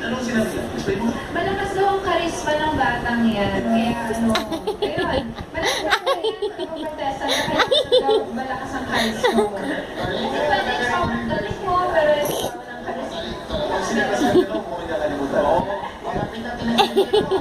Anong sinabi niya? Explain mo. Malakas daw ang karisma ng batang yan. Kaya ano, ayun, malakas daw yan. Pagpapatesa na kaya malakas ang karisma mo. Hindi pwede ikaw ang galing mo, pero ikaw ang karisma. Pag sinasabi ko, kung may nakalimutan. Oo. Malapit na pinagsabi ko.